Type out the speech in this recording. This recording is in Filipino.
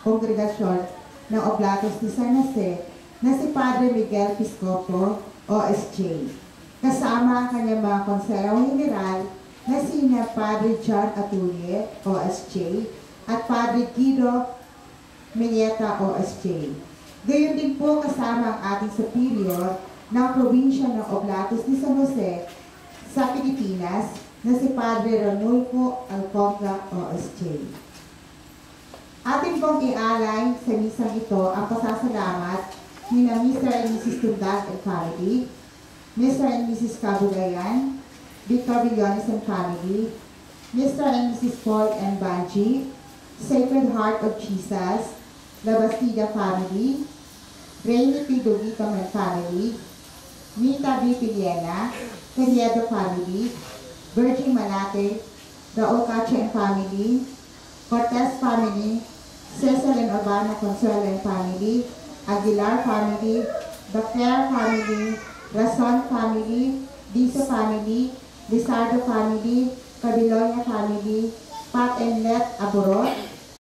kongregasyon ng Oblatos de San Jose na si Padre Miguel Piscopo, OSJ. Kasama ang kanyang mga konsehong general na sina Padre John Atuye, OSJ, at Padre Guido Meneta, OSJ. Gayon din po kasama ang ating superior ng probinsya ng Oblatos de San Jose sa Pilipinas na si Padre Ranulfo Alcobra, OSJ. Ating pong ialay sa misang ito ang pasasalamat ni na Mr. and Mrs. Tundag and family, Mr. and Mrs. Cabulayan, Victor Villones and family, Mr. and Mrs. Paul and Banji, Sacred Heart of Jesus, La Bastida family, Rainy P. Dugito and family, Mita B. Piliena, Carriedo family, Virgin Malate, the Ocache and family, Cortez family, Cesar and Urbano Consuelo and family, Aguilar family, the Fair family, Rason family, Diso family, Lizardo family, Cabilonia family, Pat and Let Aburot,